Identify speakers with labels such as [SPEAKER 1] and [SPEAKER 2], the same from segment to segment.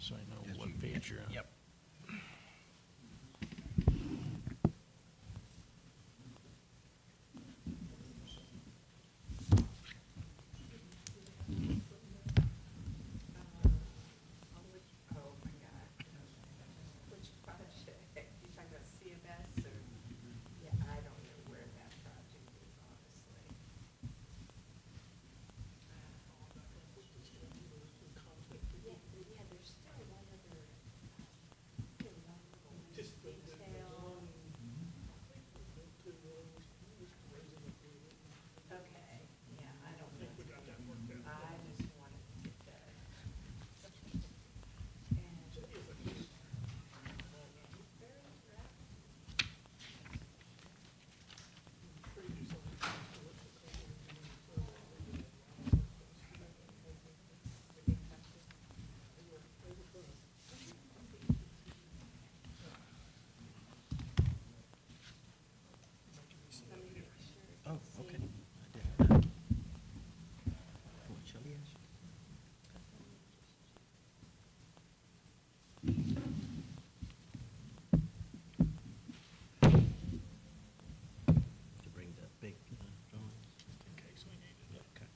[SPEAKER 1] so I know
[SPEAKER 2] Yes,
[SPEAKER 1] what
[SPEAKER 2] you-
[SPEAKER 1] page you're on.
[SPEAKER 2] Yep.
[SPEAKER 3] Oh my God. Which project? You talking about CMS or? Yeah, I don't know where that project is, honestly. Yeah, yeah, there's still one other, one little detail. Okay, yeah, I don't know. I just wanted to get that. And. Very rapid. Let me make sure. you
[SPEAKER 2] Oh,
[SPEAKER 3] see.
[SPEAKER 2] okay. I didn't know. What, Shelley asked? To bring that big drawing?
[SPEAKER 1] In case we need it.
[SPEAKER 2] Okay.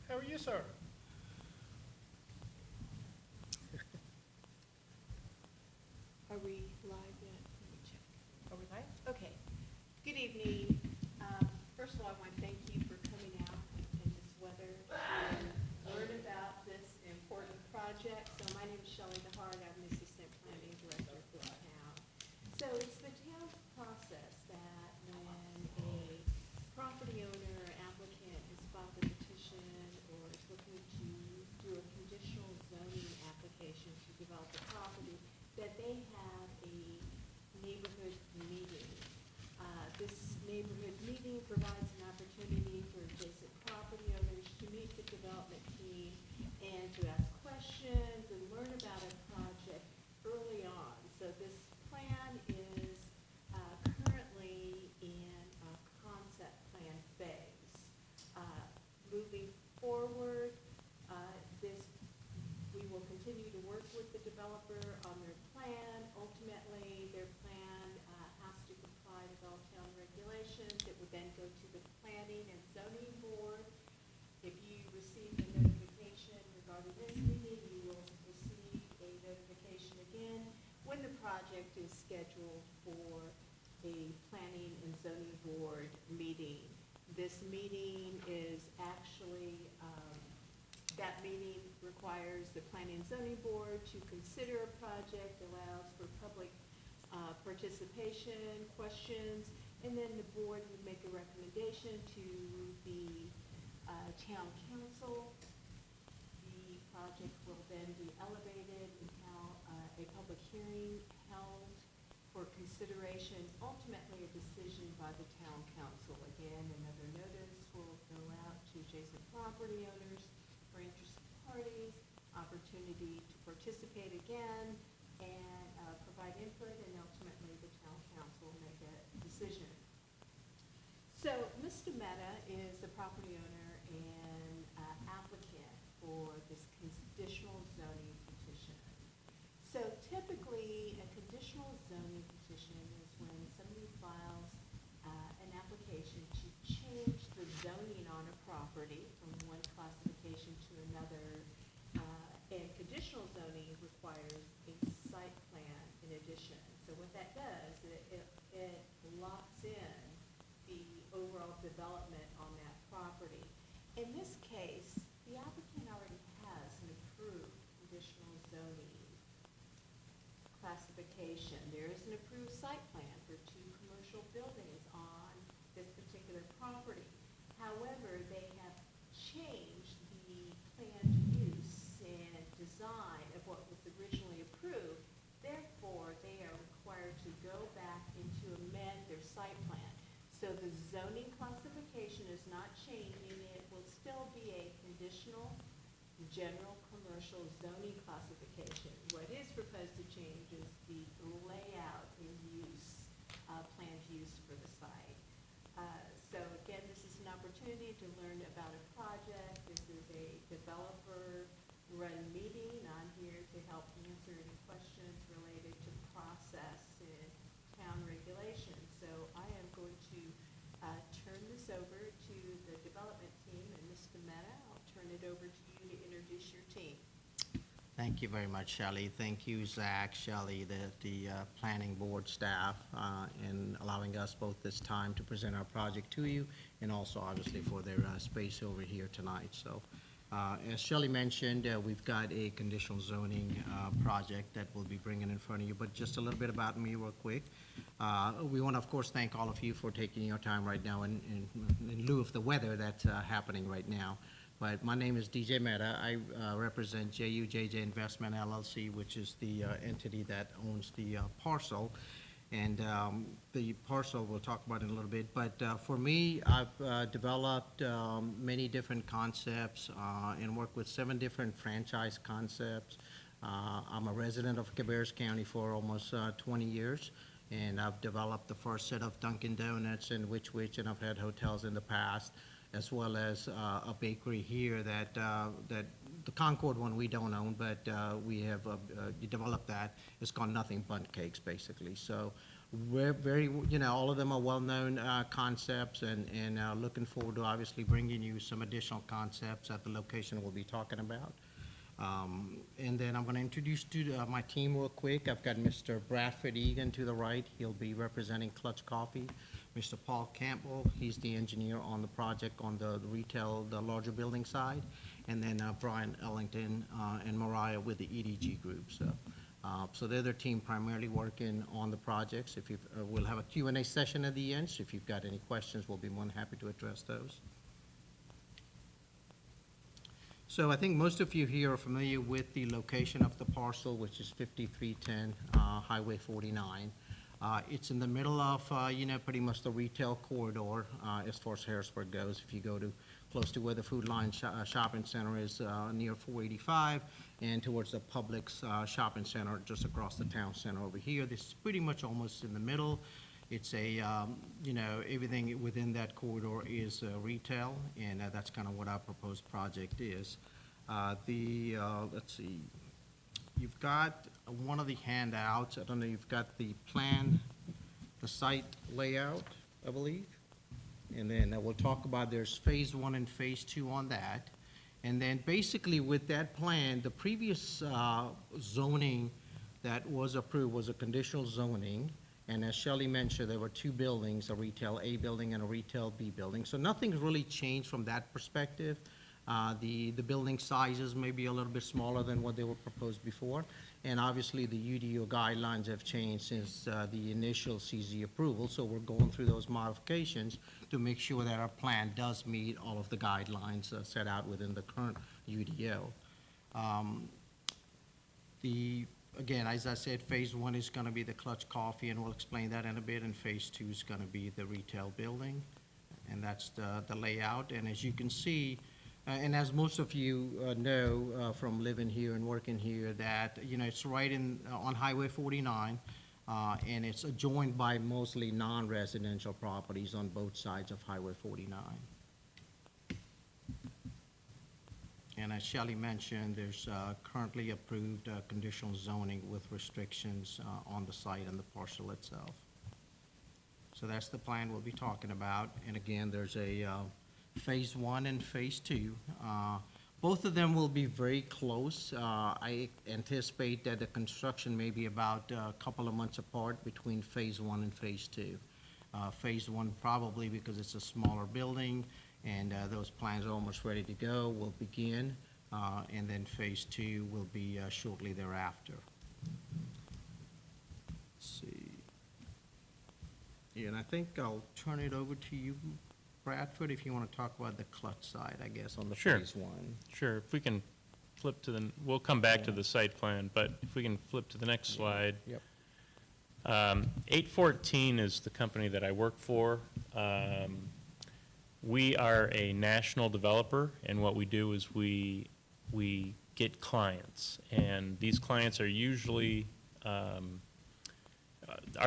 [SPEAKER 1] How are you, sir?
[SPEAKER 3] Are we live yet? Let me check. Are we live? Okay. Good evening. First of all, I want to thank you for coming out in this weather to learn about this important project. So my name is Shelley DeHart. I'm the Assistant Planning Director for the town. So it's the town's process that when a property owner or applicant has filed a petition or is looking to do a conditional zoning application to develop a property, that they have a neighborhood meeting. This neighborhood meeting provides an opportunity for adjacent property owners to meet the development team and to ask questions and learn about a project early on. So this plan is currently in a concept plan phase. Moving forward, we will continue to work with the developer on their plan. Ultimately, their plan has to comply with all town regulations. It would then go to the planning and zoning board. If you receive a notification regarding this meeting, you will receive a notification again when the project is scheduled for a planning and zoning board meeting. This meeting is actually, that meeting requires the planning and zoning board to consider a project, allows for public participation, questions, and then the board would make a recommendation to the town council. The project will then be elevated and a public hearing held for consideration, ultimately a decision by the town council. Again, another notice will go out to adjacent property owners or interested parties, opportunity to participate again and provide input, and ultimately the town council will make a decision. So Mr. Mehta is the property owner and applicant for this conditional zoning petition. So typically, a conditional zoning petition is when somebody files an application to change the zoning on a property from one classification to another. And conditional zoning requires a site plan in addition. So what that does, it locks in the overall development on that property. In this case, the applicant already has an approved conditional zoning classification. There is an approved site plan for 2 commercial buildings on this particular property. However, they have changed the planned use and design of what was originally approved. Therefore, they are required to go back and to amend their site plan. So the zoning classification is not changing. It will still be a conditional general commercial zoning classification. What is proposed to change is the layout and use, planned use for the site. So again, this is an opportunity to learn about a project. This is a developer-run meeting. I'm here to team.
[SPEAKER 2] Thank you very much, Shelley. Thank you, Zach, Shelley, the planning board staff, in allowing us both this time to present our project to you, and also obviously for their space over here tonight. So, as Shelley mentioned, we've got a conditional zoning project that we'll be bringing in front of you. But just a little bit about me real quick. We want to, of course, thank all of you for taking your time right now in lieu of the weather that's happening right now. But my name is DJ Mehta. I represent JUJJ Investment LLC, which is the entity that owns the parcel. And the parcel we'll talk about in a little bit. But for me, I've developed many different concepts and worked with 7 different franchise concepts. I'm a resident of Cabarrus County for almost 20 years. And I've developed the first set of Dunkin' Donuts and Which, and I've had hotels in the past, as well as a bakery here that the Concord one we don't own, but we have developed that. It's called Nothing Bundt Cakes, basically. So we're very, all of them are well-known concepts, and looking forward to obviously bringing you some additional concepts at the location we'll be talking about. And then I'm going to introduce to my team real quick. I've got Mr. Bradford Egan to the right. He'll be representing Clutch Coffee. Mr. Paul Campbell, he's the engineer on the project on the retail, the larger building side. And then Brian Ellington and Mariah with the EDG group. So they're their team primarily working on the projects. If we'll have a Q&A session at the end, so if you've got any questions, we'll be more than happy to address those. So I think most of you here are familiar with the location of the parcel, which is 5310 Highway 49. It's in the middle of, pretty much the retail corridor as far as Harrisburg goes. If you go to close to where the Food Line Shopping Center is near 485, and towards the Publix Shopping Center just across the town center over here. This is pretty much almost in the middle. It's a, everything within that corridor is retail, and that's kind of what our proposed project is. Let's see. You've got one of the handouts. I don't know, you've got the plan, the site layout, I believe. And then we'll talk about there's phase 1 and phase 2 on that. And then basically with that plan, the previous zoning that was approved was a conditional zoning. And as Shelley mentioned, there were 2 buildings, a retail A building and a retail B building. So nothing's really changed from that perspective. The building sizes may be a little bit smaller than what they were proposed before. And obviously, the UDO guidelines have changed since the initial CZ approval. So we're going through those modifications to make sure that our plan does meet all of the guidelines set out within the current UDO. Again, as I said, phase 1 is going to be the Clutch Coffee, and we'll explain that in a bit. And phase 2 is going to be the retail building. And that's the layout. And as you can see, and as most of you know from living here and working here, that it's right on Highway 49, and it's adjoined by mostly non-residential properties on both sides of Highway 49. And as Shelley mentioned, there's currently approved conditional zoning with restrictions on the site and the parcel itself. So that's the plan we'll be talking about. And again, there's a phase 1 and phase 2. Both of them will be very close. I anticipate that the construction may be about a couple of months apart between phase 1 and phase 2. Phase 1 probably because it's a smaller building and those plans are almost ready to go, will begin. And then phase 2 will be shortly thereafter. Let's see. Yeah, and I think I'll turn it over to you, Bradford, if you want to talk about the Clutch side, I guess, on the
[SPEAKER 4] Sure.
[SPEAKER 2] phase 1.
[SPEAKER 4] Sure, if we can flip to we'll come back to the site plan, but if we can flip to the next slide.
[SPEAKER 2] Yep.
[SPEAKER 4] 814 is the company that I work for. We are a national developer, and what we do is we get clients, and these clients are usually, our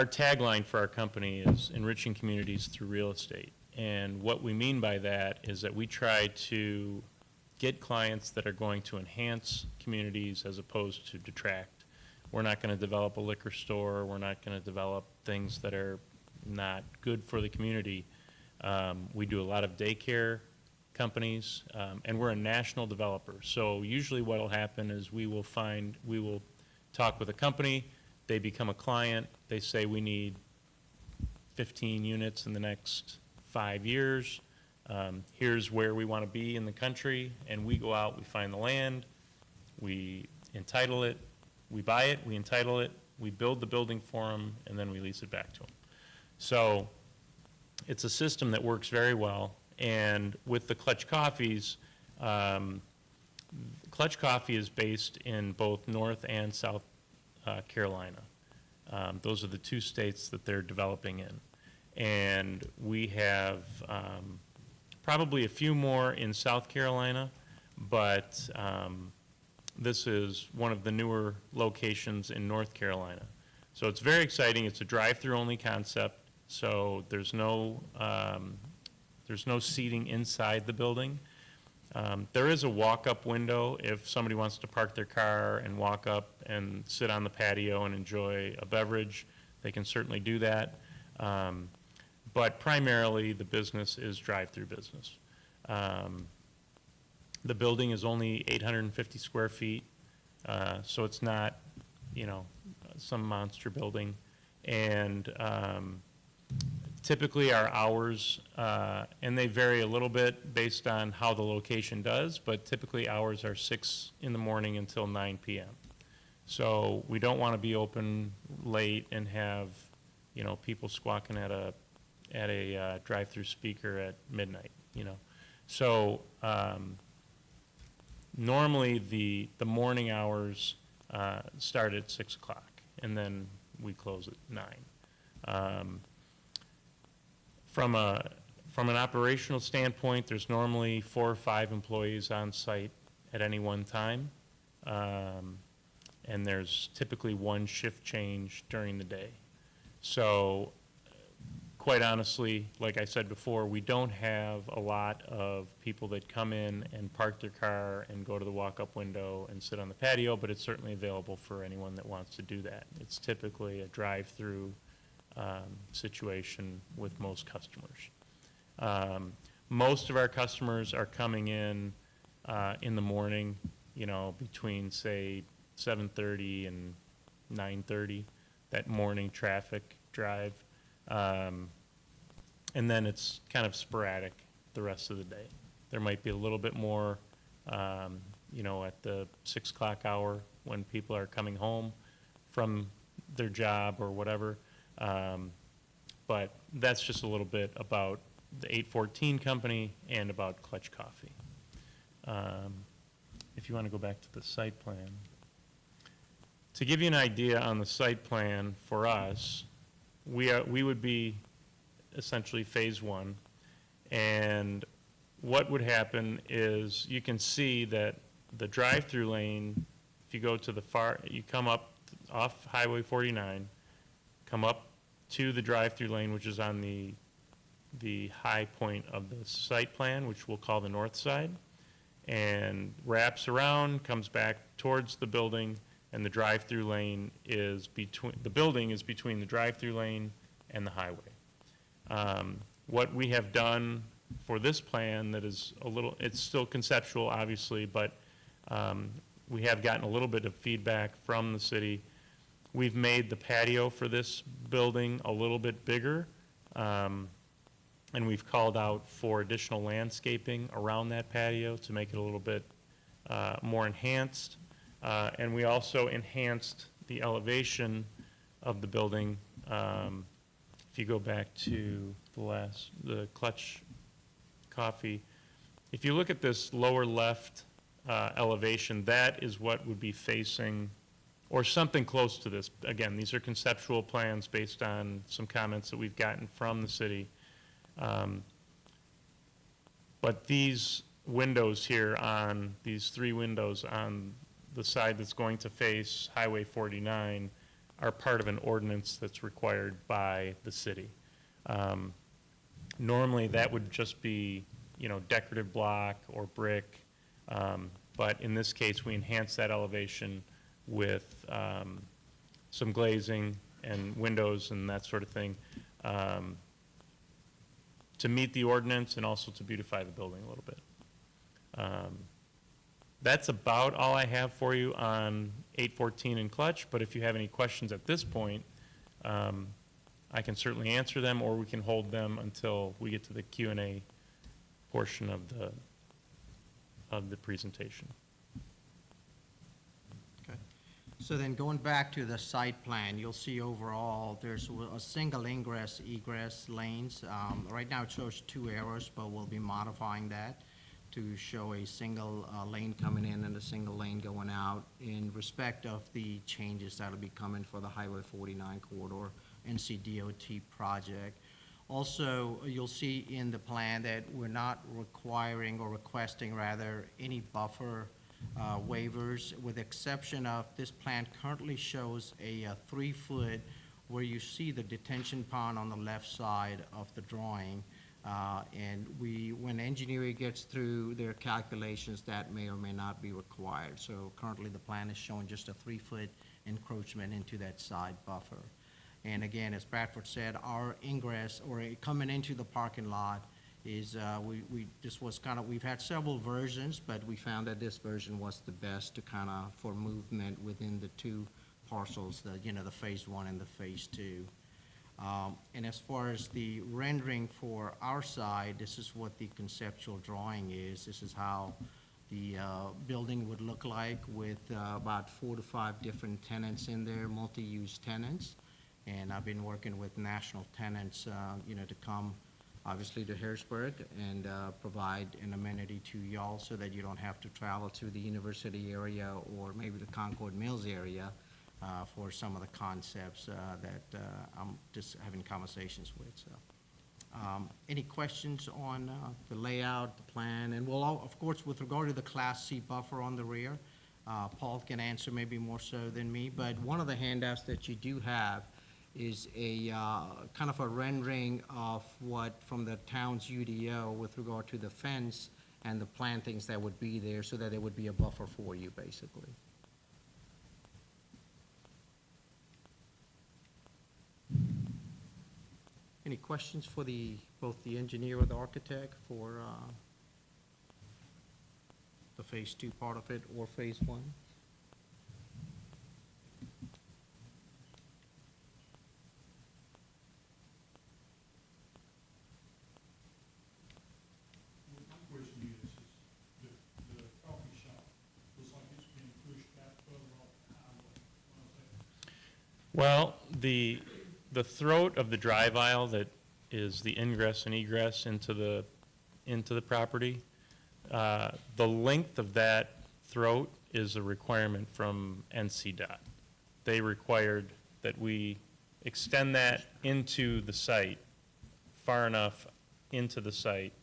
[SPEAKER 4] tagline for our company is enriching communities through real estate. And what we mean by that is that we try to get clients that are going to enhance communities as opposed to detract. We're not going to develop a liquor store. We're not going to develop things that are not good for the community. We do a lot of daycare companies, and we're a national developer. So usually what will happen is we will talk with a company, they become a client, they say we need 15 units in the next 5 years. Here's where we want to be in the country, and we go out, we find the land, we entitle it, we buy it, we entitle it, we build the building for them, and then we lease it back to them. So it's a system that works very well. And with the Clutch Coffees, Clutch Coffee is based in both North and South Carolina. Those are the two states that they're developing in. And we have probably a few more in South Carolina, but this is one of the newer locations in North Carolina. So it's very exciting. It's a drive-through only concept, so there's no seating inside the building. There is a walk-up window if somebody wants to park their car and walk up and sit on the patio and enjoy a beverage. They can certainly do that. But primarily, the business is drive-through business. The building is only 850 square feet, so it's not, some monster building. And typically our hours, and they vary a little bit based on how the location does, but typically hours are 6 in the morning until 9 p.m. So we don't want to be open late and have, people squawking at a drive-through speaker at midnight, So normally the morning hours start at 6 o'clock, and then we close at 9. From an operational standpoint, there's normally 4 or 5 employees on site at any one time, and there's typically 1 shift change during the day. So quite honestly, like I said before, we don't have a lot of people that come in and park their car and go to the walk-up window and sit on the patio, but it's certainly available for anyone that wants to do that. It's typically a drive-through situation with most customers. Most of our customers are coming in the morning, between, say, 7:30 and 9:30, that morning traffic drive. And then it's kind of sporadic the rest of the day. There might be a little bit more, at the 6 o'clock hour when people are coming home from their job or whatever. But that's just a little bit about the 814 company and about Clutch Coffee. If you want to go back to the site plan. To give you an idea on the site plan for us, we would be essentially phase 1. And what would happen is you can see that the drive-through lane, if you go to the you come up off Highway 49, come up to the drive-through lane, which is on the high point of the site plan, which we'll call the north side, and wraps around, comes back towards the building, and the drive-through lane is between the drive-through lane and the highway. What we have done for this plan that is it's still conceptual, obviously, but we have gotten a little bit of feedback from the city. We've made the patio for this building a little bit bigger, and we've called out for additional landscaping around that patio to make it a little bit more enhanced. And we also enhanced the elevation of the building. If you go back to the Clutch Coffee, if you look at this lower left elevation, that is what would be facing, or something close to this. Again, these are conceptual plans based on some comments that we've gotten from the city. But these windows here these 3 windows on the side that's going to face Highway 49 are part of an ordinance that's required by the city. Normally that would just be, decorative block or brick, but in this case we enhance that elevation with some glazing and windows and that sort of thing. to meet the ordinance and also to beautify the building a little bit. That's about all I have for you on 814 and Clutch, but if you have any questions at this point, I can certainly answer them, or we can hold them until we get to the Q&A portion of the presentation.
[SPEAKER 2] Okay. So then going back to the site plan, you'll see overall, there's a single ingress egress lanes. Right now it shows 2 arrows, but we'll be modifying that to show a single lane coming in and a single lane going out in respect of the changes that'll be coming for the Highway 49 corridor NCDOT project. Also, you'll see in the plan that we're not requiring or requesting rather any buffer waivers, with the exception of this plan currently shows a 3-foot where you see the detention pond on the left side of the drawing. And when engineering gets through their calculations, that may or may not be required. So currently the plan is showing just a 3-foot encroachment into that side buffer. And again, as Bradford said, our ingress or coming into the parking lot is, we've had several versions, but we found that this version was the best to for movement within the 2 parcels, the phase 1 and the phase 2. And as far as the rendering for our side, this is what the conceptual drawing is. This is how the building would look like with about 4 to 5 different tenants in there, multi-use tenants. And I've been working with national tenants, to come, obviously, to Harrisburg and provide an amenity to y'all so that you don't have to travel to the university area or maybe the Concord Mills area for some of the concepts that I'm just having conversations with. So, any questions on the layout, the plan? And we'll, of course, with regard to the Class C buffer on the rear, Paul can answer maybe more so than me, but one of the handouts that you do have is a kind of a rendering of what from the town's UDO with regard to the fence and the plantings that would be there so that there would be a buffer for you, basically. Any questions for both the engineer or the architect for the phase 2 part of it or phase 1?
[SPEAKER 1] My question is the coffee shop looks like it's being pushed back further off the highway. Why is that?
[SPEAKER 4] Well, the throat of the drive aisle that is the ingress and egress into the property, the length of that throat is a requirement from NCDOT. They required that we extend that into the site, far enough into the site,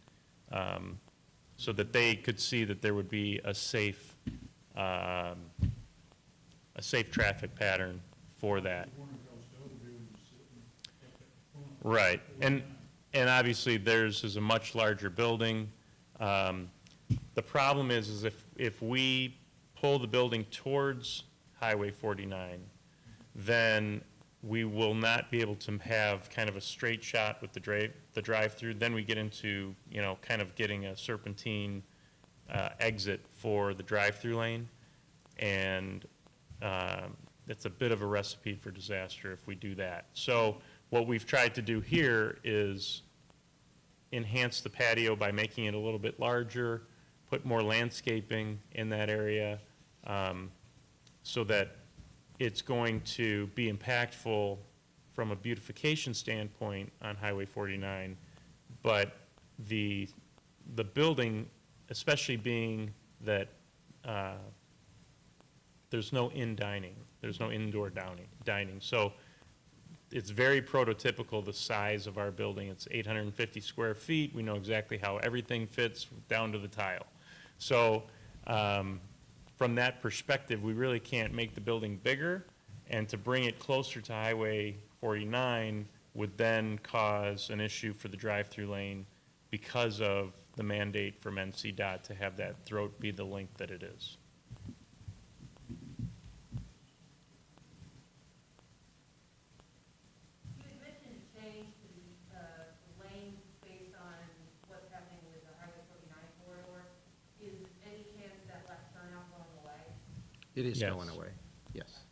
[SPEAKER 4] so that they could see that there would be a safe traffic pattern for that. Right, and obviously theirs is a much larger building. The problem is if we pull the building towards Highway 49, then we will not be able to have kind of a straight shot with the drive-through. Then we get into, kind of getting a serpentine exit for the drive-through lane, and it's a bit of a recipe for disaster if we do that. So what we've tried to do here is enhance the patio by making it a little bit larger, put more landscaping in that area, so that it's going to be impactful from a beautification standpoint on Highway 49, but the building, especially being that there's no dining, there's no indoor dining. So it's very prototypical, the size of our building. It's 850 square feet. We know exactly how everything fits down to the tile. So from that perspective, we really can't make the building bigger, and to bring it closer to Highway 49 would then cause an issue for the drive-through lane because of the mandate from NCDOT to have that throat be the length that it is.
[SPEAKER 5] You had mentioned a change to the lanes based on
[SPEAKER 2] It is
[SPEAKER 4] Yes.
[SPEAKER 2] going away, yes.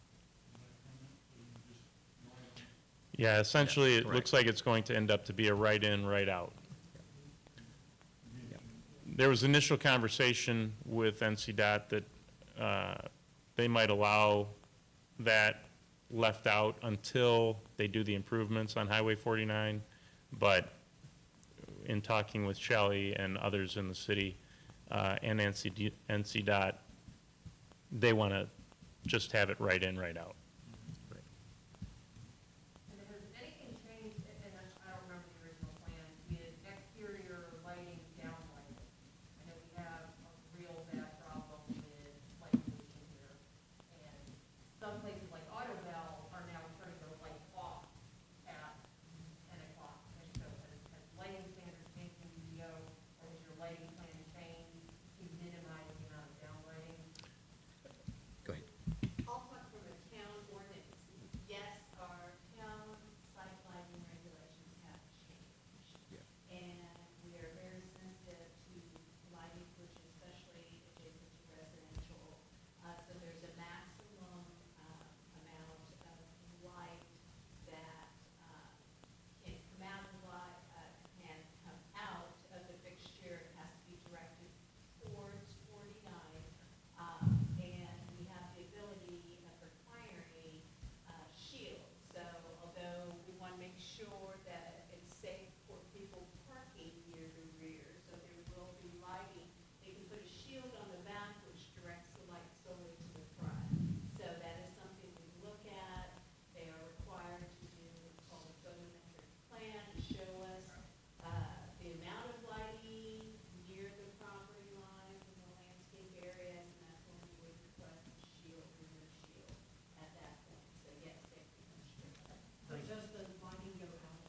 [SPEAKER 4] Yeah, essentially,
[SPEAKER 2] Yes,
[SPEAKER 4] it
[SPEAKER 2] correct.
[SPEAKER 4] looks like it's going to end up to be a right-in, right-out. There was initial conversation with NCDOT that they might allow that left out until they do the improvements on Highway 49, but in talking with Shelley and others in the city and NCDOT, they want to just have it right in, right out.
[SPEAKER 5] And has anything changed, and I don't remember the original plan, with exterior lighting, downlighting? I know we have a real bad problem with light pollution here, and some places like Autoville are now turning their lights off at 10 o'clock. And so has lighting standards changed in UDO, or has your lighting plan changed to minimize the amount of downlighting?
[SPEAKER 2] Go ahead.
[SPEAKER 3] I'll talk from a town ordinance. Yes, our town site lighting regulations have changed.
[SPEAKER 2] Yeah.
[SPEAKER 3] And we are very sensitive to lighting pollution, especially adjacent to residential. So there's a maximum amount of light that can come out of can come out of the fixture. It has to be directed towards 49. And we have the ability of requiring shield. So although we want to make sure that it's safe for people parking near the rear, so there will be lighting, they can put a shield on the back which directs the light solely to the front. So that is something we look at. They are required to do what's called a photometric plan to show us the amount of lighting near the property lines and the landscape areas, and that's when we would request a shield, remove shield at that point. So yes, they become strict.
[SPEAKER 5] But does the lighting go out?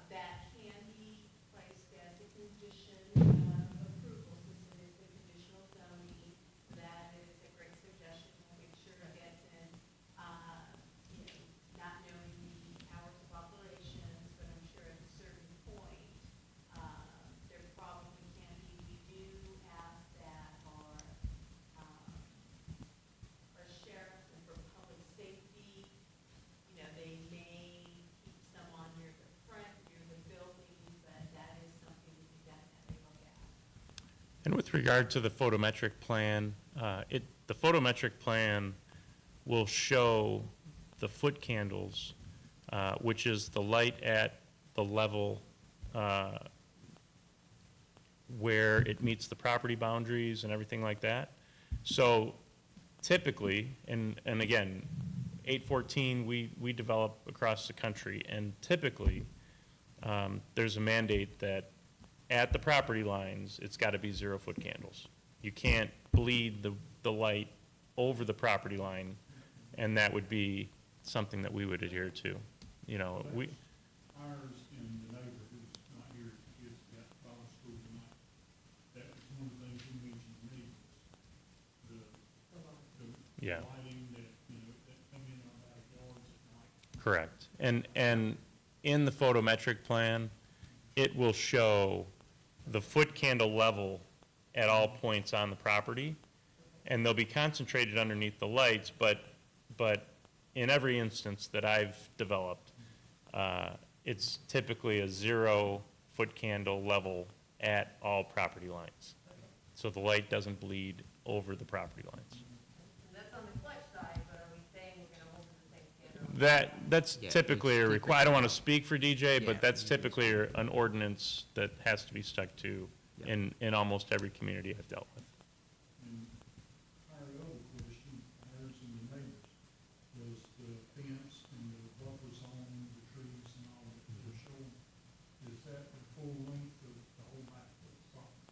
[SPEAKER 3] That can be placed as a condition of approval, since it is a conditional zoning. That is a great suggestion. We'll make sure it gets in, not knowing the hours of operations, but I'm sure at a certain point, there probably can be. We do ask that our sheriff and for public safety, they may keep some on near the front, near the building, but that is something we can definitely look at.
[SPEAKER 4] And with regard to the photometric plan, the photometric plan will show the foot candles, which is the light at the level where it meets the property boundaries and everything like that. So typically, and again, 814, we develop across the country, and typically, there's a mandate that at the property lines, it's got to be 0-foot candles. You can't bleed the light over the property line, and that would be something that we would adhere to. We,
[SPEAKER 1] Ours in the neighbor who's not here, kids got Bible school tonight, that was one of the things he mentioned to me, was the
[SPEAKER 4] yeah.
[SPEAKER 1] lighting that, that come in our backyards at night.
[SPEAKER 4] Correct. And in the photometric plan, it will show the foot candle level at all points on the property, and they'll be concentrated underneath the lights, but in every instance that I've developed, it's typically a 0-foot candle level at all property lines. So the light doesn't bleed over the property lines.
[SPEAKER 5] And that's on the clutch side, but are we saying we're gonna hold to the same standard?
[SPEAKER 4] That's
[SPEAKER 2] Yeah,
[SPEAKER 4] typically
[SPEAKER 2] it's
[SPEAKER 4] a requirement. I don't want to
[SPEAKER 2] typical.
[SPEAKER 4] speak for DJ,
[SPEAKER 2] Yeah.
[SPEAKER 4] but that's typically an ordinance that has to be stuck to
[SPEAKER 2] Yeah.
[SPEAKER 4] in almost every community I've dealt with.
[SPEAKER 1] And our other question, ours and the neighbors, was the fence and the buffer zone, the trees and all that they're showing. Is that the full length of the whole back of the property?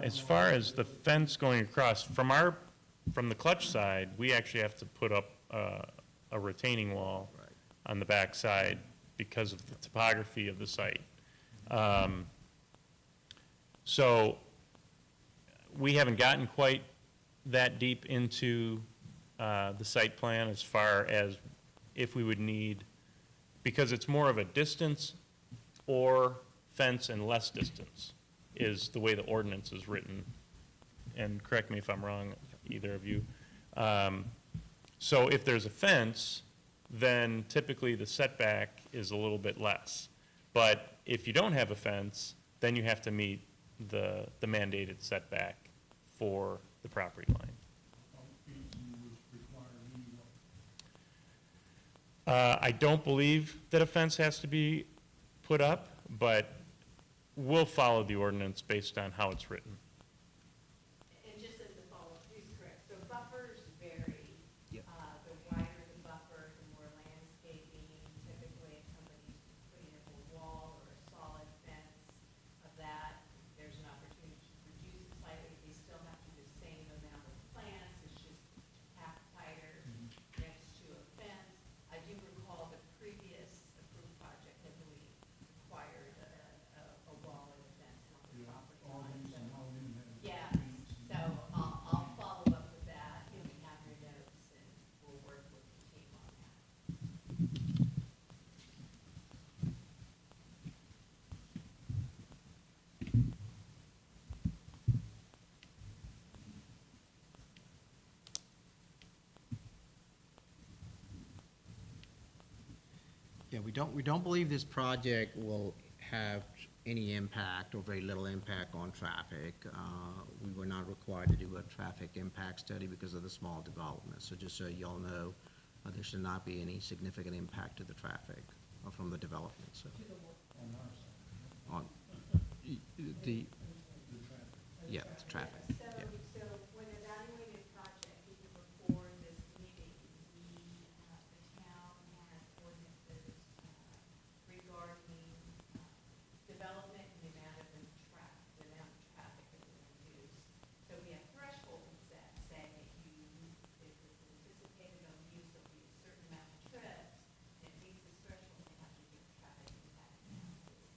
[SPEAKER 4] As far as the fence going across, from the clutch side, we actually have to put up a retaining wall
[SPEAKER 2] Right.
[SPEAKER 4] on the back side because of the topography of the site. So we haven't gotten quite that deep into the site plan as far as if we would need, because it's more of a distance or fence and less distance. is the way the ordinance is written. And correct me if I'm wrong, either of you. So if there's a fence, then typically the setback is a little bit less. But if you don't have a fence, then you have to meet the mandated setback for the property line.
[SPEAKER 1] Fencing was required anyway.
[SPEAKER 4] I don't believe that a fence has to be put up, but we'll follow the ordinance based on how it's written.
[SPEAKER 3] And just as a follow-up, who's correct, so buffers vary.
[SPEAKER 2] Yep.
[SPEAKER 3] The wider the buffer, the more landscaping, typically if somebody's putting up a wall or a solid fence of that, there's an opportunity to reduce it slightly, they still have to do the same amount of plants, it's just half tighter next to a fence. I do recall the previous approved project, I believe, required a wall and a fence on the
[SPEAKER 1] Yeah,
[SPEAKER 3] property
[SPEAKER 1] all
[SPEAKER 3] line,
[SPEAKER 1] these
[SPEAKER 3] so.
[SPEAKER 1] and all in have
[SPEAKER 3] Yeah,
[SPEAKER 1] fence.
[SPEAKER 3] so I'll follow up with that, and we have your notes, and we'll work with the team on that.
[SPEAKER 2] Yeah, we don't believe this project will have any impact or very little impact on traffic. We were not required to do a traffic impact study because of the small development. So just so y'all know, there should not be any significant impact to the traffic from the development, so.
[SPEAKER 1] On our side,
[SPEAKER 2] On, the,
[SPEAKER 1] the traffic.
[SPEAKER 2] yeah, the traffic,
[SPEAKER 3] So,
[SPEAKER 2] yeah.
[SPEAKER 3] so when evaluating a project, even before this meeting, the town has ordinances regarding development and the amount of traffic that we use. So we have thresholds that say if it's anticipated on use, there'll be a certain amount of trips, and it meets this threshold, they have to do a traffic impact analysis.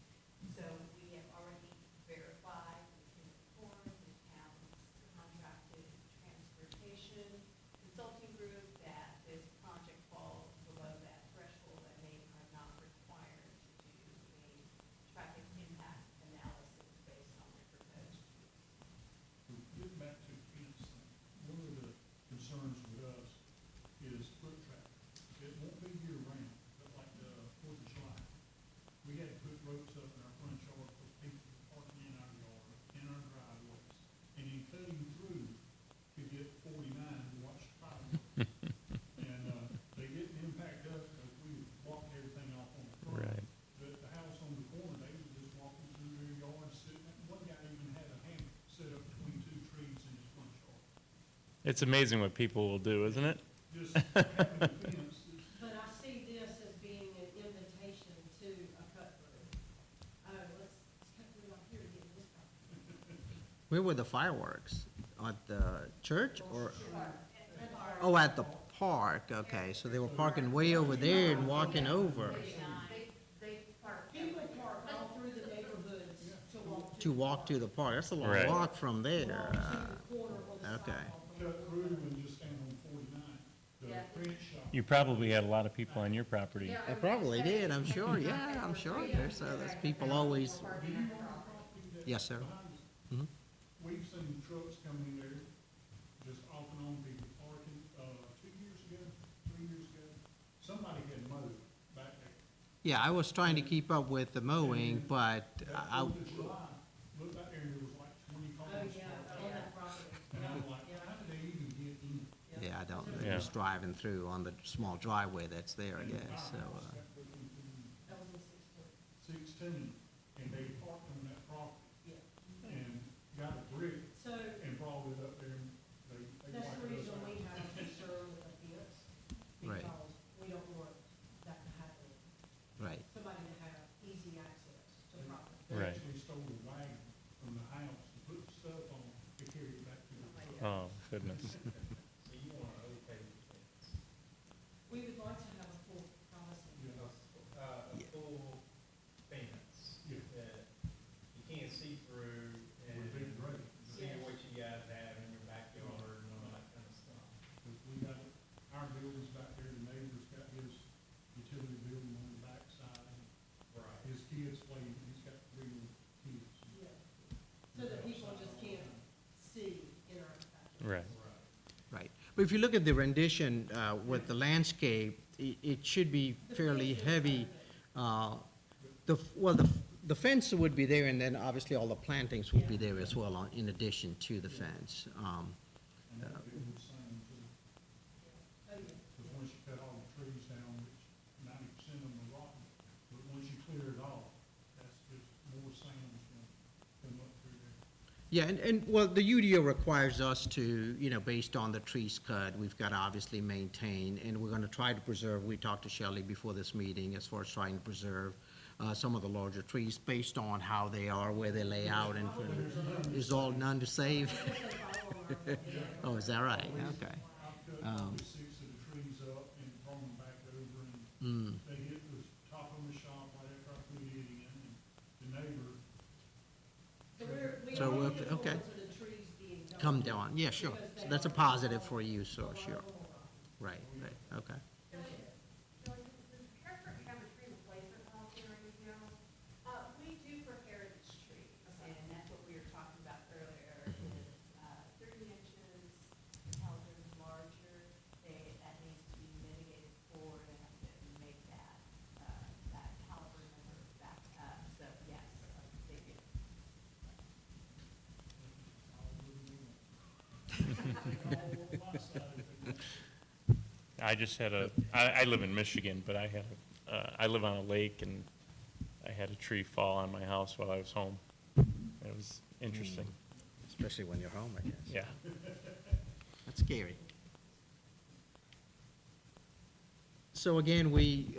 [SPEAKER 3] So we have already verified in the form, the town's contracted transportation consulting group that this project falls below that threshold, and they are not required to do a traffic impact analysis based on their proposed use.
[SPEAKER 1] So getting back to fence, one of the concerns with us is foot traffic. It won't be year round, but like the Fourth of July, we had to put ropes up in our front yard for people parking in our yard, in our driveways, and then cutting through to get 49 to watch fireworks. And, they didn't impact us because we blocked everything off on the front.
[SPEAKER 4] Right.
[SPEAKER 1] But the house on the corner, they were just walking through their yard, sitting, one guy even had a hammock set up between two trees in his front yard.
[SPEAKER 4] It's amazing what people will do, isn't it?
[SPEAKER 1] Just having a fence,
[SPEAKER 6] But I see this as being an invitation to a cut through. Oh, let's cut through right here to get to this property.
[SPEAKER 2] Where were the fireworks? At the church or? Oh, at the park, okay, so they were parking way over there and walking over
[SPEAKER 5] They park.
[SPEAKER 6] People park all through the neighborhoods
[SPEAKER 2] to walk to the park. That's a long
[SPEAKER 4] Right.
[SPEAKER 2] walk from there.
[SPEAKER 6] to the corner where the
[SPEAKER 2] okay.
[SPEAKER 6] sidewalk is.
[SPEAKER 1] cut through and just stand on 49.
[SPEAKER 5] Yeah.
[SPEAKER 1] The print shop.
[SPEAKER 4] You probably had a lot of people on your property.
[SPEAKER 5] Yeah,
[SPEAKER 2] They probably did, I'm sure, yeah, I'm sure. There's people always, yes, sir. Mhm.
[SPEAKER 1] We've seen trucks coming in there, just off and on, people parking, 2 years ago, 3 years ago. Somebody had mowed back there.
[SPEAKER 2] Yeah, I was trying to keep up with the mowing, but
[SPEAKER 1] That
[SPEAKER 2] I,
[SPEAKER 1] 4th of July, looked back there and there was like 20 cars
[SPEAKER 6] Oh,
[SPEAKER 1] parked.
[SPEAKER 6] yeah, on that property.
[SPEAKER 1] And I'm like, how did they even get in?
[SPEAKER 2] yeah, I don't,
[SPEAKER 4] Yeah.
[SPEAKER 2] they're just driving through on the small driveway that's there, I
[SPEAKER 1] And the
[SPEAKER 2] guess, so,
[SPEAKER 1] firehouse got put into
[SPEAKER 6] That was in 16.
[SPEAKER 1] 16, and they parked on that property
[SPEAKER 6] Yeah.
[SPEAKER 1] and got a brick
[SPEAKER 6] So
[SPEAKER 1] and brought it up there, and they
[SPEAKER 6] that's
[SPEAKER 1] wiped
[SPEAKER 6] the
[SPEAKER 1] us
[SPEAKER 6] reason
[SPEAKER 1] out.
[SPEAKER 6] we have a concern with the fence.
[SPEAKER 2] Right.
[SPEAKER 6] Because we don't want that to happen.
[SPEAKER 2] right.
[SPEAKER 6] Somebody to have easy access to property.
[SPEAKER 1] They
[SPEAKER 4] Right.
[SPEAKER 1] actually stole a wagon from the house to put stuff on to carry it back to the truck.
[SPEAKER 4] Oh, goodness.
[SPEAKER 7] So you want to okay the fence?
[SPEAKER 6] We would like to have a full policy.
[SPEAKER 1] Yeah.
[SPEAKER 7] A
[SPEAKER 2] Yeah.
[SPEAKER 7] full fence
[SPEAKER 1] Yeah.
[SPEAKER 7] that you can't see through
[SPEAKER 1] Would be
[SPEAKER 7] and
[SPEAKER 1] great.
[SPEAKER 7] see what you guys have in your backyard and all that kind of stuff.
[SPEAKER 1] Because we got our buildings back there, the neighbor's got his utility building on the backside.
[SPEAKER 7] Right.
[SPEAKER 1] His kids play, he's got 3 little kids.
[SPEAKER 6] Yeah.
[SPEAKER 4] Right.
[SPEAKER 2] Right. But if you look at the rendition with the landscape, it should be fairly heavy. The fence would be there, and then obviously all the plantings would be there as well, in addition to the fence.
[SPEAKER 1] And that bit would sound too,
[SPEAKER 6] Oh, yeah.
[SPEAKER 1] because once you cut all the trees down, which 90% of them are rotten, but once you clear it off, that's just more sand's gonna come up through there.
[SPEAKER 2] Yeah, well, the UDO requires us to, based on the trees cut, we've got to obviously maintain, and we're going to try to preserve, we talked to Shelley before this meeting, as far as trying to preserve some of the larger trees based on how they are, where they lay out, and there's all none to save. Oh, is that right? Okay.
[SPEAKER 1] I've cut
[SPEAKER 2] Um,
[SPEAKER 1] probably 6 of the trees up and thrown them back over, and
[SPEAKER 2] Mm,
[SPEAKER 1] they hit the top of the shop right after I put it in, and the neighbor,
[SPEAKER 6] We
[SPEAKER 2] So
[SPEAKER 6] are
[SPEAKER 2] we'll-
[SPEAKER 6] looking
[SPEAKER 2] okay.
[SPEAKER 6] forward to the trees being gone.
[SPEAKER 2] come down, yeah, sure.
[SPEAKER 6] Because
[SPEAKER 2] So
[SPEAKER 6] they
[SPEAKER 2] that's a
[SPEAKER 6] are
[SPEAKER 2] positive
[SPEAKER 6] all-
[SPEAKER 2] for you, so
[SPEAKER 6] a lot of
[SPEAKER 2] sure.
[SPEAKER 6] them are rotten.
[SPEAKER 2] Right, okay.
[SPEAKER 5] Does Hereford have a tree replacement policy or anything else?
[SPEAKER 3] We do for heritage trees, and that's what we were talking about earlier, is 30 inches, caliber larger, that needs to be mitigated for, they have to make that caliber number back up, so yes, they do.
[SPEAKER 1] all my side of it.
[SPEAKER 4] I just had I live in Michigan, but I live on a lake, and I had a tree fall on my house while I was home. It was interesting.
[SPEAKER 2] Especially when you're home, I guess.
[SPEAKER 4] Yeah.
[SPEAKER 2] That's scary. So again, we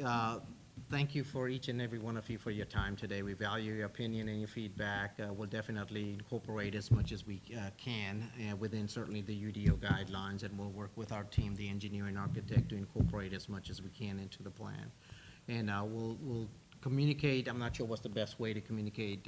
[SPEAKER 2] thank you for each and every one of you for your time today. We value your opinion and your feedback. We'll definitely incorporate as much as we can within certainly the UDO guidelines, and we'll work with our team, the engineer and architect, to incorporate as much as we can into the plan. And we'll communicate, I'm not sure what's the best way to communicate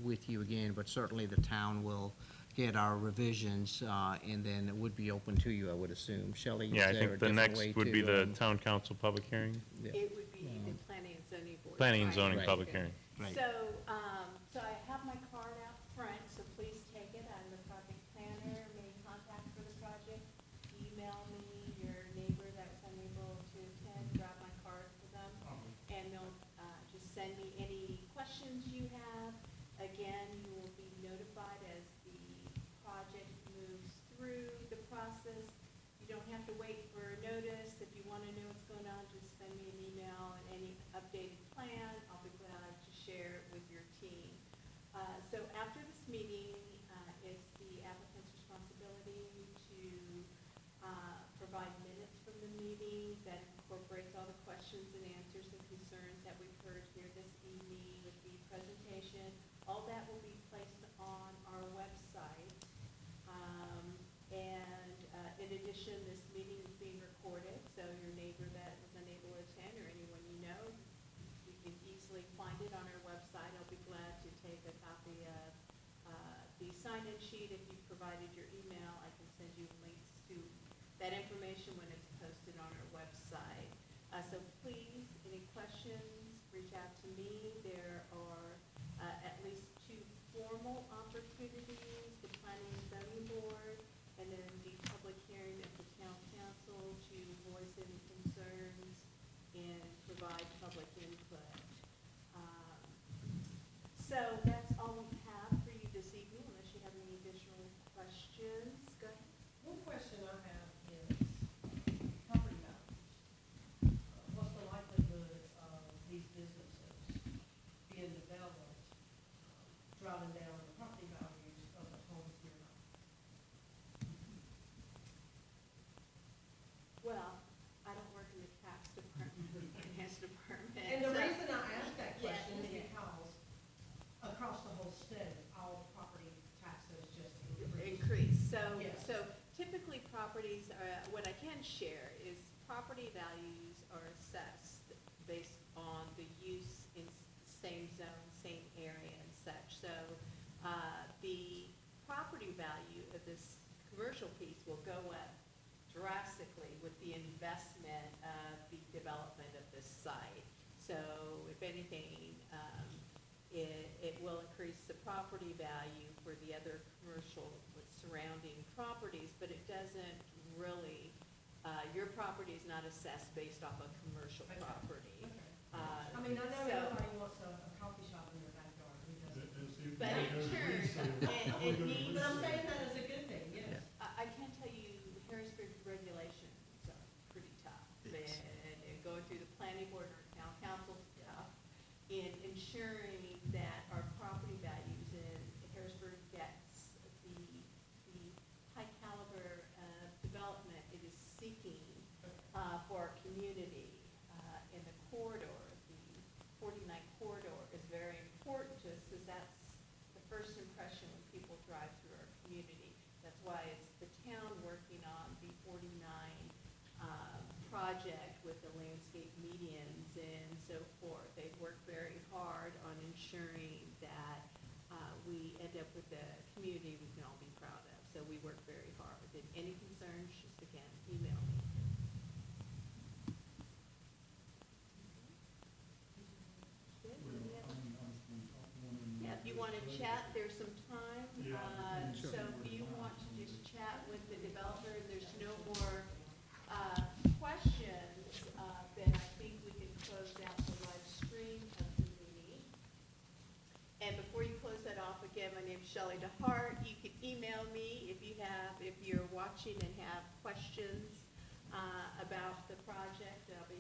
[SPEAKER 2] with you again, but certainly the town will get our revisions, and then it would be open to you, I would assume. Shelley,
[SPEAKER 4] Yeah, I
[SPEAKER 2] is there a
[SPEAKER 4] think the
[SPEAKER 2] different
[SPEAKER 4] next
[SPEAKER 2] way
[SPEAKER 4] would be
[SPEAKER 2] to,
[SPEAKER 4] the town council public hearing,
[SPEAKER 2] yeah,
[SPEAKER 3] It would be the planning and zoning board.
[SPEAKER 4] planning and zoning
[SPEAKER 2] Right.
[SPEAKER 4] public hearing.
[SPEAKER 2] right.
[SPEAKER 3] So I have my card out front, so please take it. I'm the project planner, main contact for the project. Email me your neighbor that was unable to attend, grab my card for them. And they'll just send me any questions you have. Again, you will be notified as the project moves through the process. You don't have to wait for a notice. If you want to know what's going on, just send me an email and any updated plan. I'll be glad to share it with your team. So after this meeting, it's the applicant's responsibility to provide minutes from the meeting that incorporates all the questions and answers and concerns that we've heard here this evening with the presentation. All that will be placed on our website. In addition, this meeting is being recorded, so your neighbor that was unable to attend or anyone you know, you can easily find it on our website. I'll be glad to take a copy of the sign-in sheet. If you've provided your email, I can send you links to that information when it's posted on our website. So please, any questions, reach out to me. There are at least 2 formal opportunities, the planning and zoning board, and then the public hearing at the town council to voice any concerns and provide public input. So that's all we have for you this evening, unless you have any additional questions. Go ahead.
[SPEAKER 6] One question I have is property values. What's the likelihood of these businesses being developed, driving down the property values of the homes nearby?
[SPEAKER 3] Well, I don't work in the tax department, finance department.
[SPEAKER 6] And the
[SPEAKER 3] so-
[SPEAKER 6] reason I ask that
[SPEAKER 3] Yeah,
[SPEAKER 6] question is
[SPEAKER 3] yeah.
[SPEAKER 6] because across the whole state, all property taxes just increase.
[SPEAKER 3] Increase.
[SPEAKER 6] Yes.
[SPEAKER 3] So typically properties, what I can share is property values are assessed based on the use in same zone, same area and such. So the property value of this commercial piece will go up drastically with the investment of the development of this site. So if anything, it will increase the property value for the other commercial with surrounding properties, but it doesn't really, your property is not assessed based off a commercial
[SPEAKER 6] Okay.
[SPEAKER 3] property.
[SPEAKER 6] Okay.
[SPEAKER 3] Uh,
[SPEAKER 6] I mean, I know
[SPEAKER 3] so-
[SPEAKER 6] everybody wants a coffee shop in their backyard, who doesn't?
[SPEAKER 3] But in turn, it needs-
[SPEAKER 6] But I'm saying that as a good thing, yes.
[SPEAKER 3] I can tell you, Harrisburg's regulations are pretty tough.
[SPEAKER 2] Yes.
[SPEAKER 3] And going through the planning board or town council stuff, in ensuring that our property values in Harrisburg gets the high caliber development it is seeking for our community. In the corridor, the 49 corridor is very important to us, because that's the first impression when people drive through our community. That's why it's the town working on the 49 project with the landscape medians and so forth. They've worked very hard on ensuring that we end up with a community we can all be proud of. So we work very hard. And any concerns, just again, email me. Good. Any other- Yeah, if you want to chat, there's some time.
[SPEAKER 1] Yeah. Sure.
[SPEAKER 3] So if you want to just chat with the developer, and there's no more questions, then I think we can close out the live stream of the meeting. And before you close that off, again, my name's Shelley DeHart. You can email me if you're watching and have questions about the project. I'll be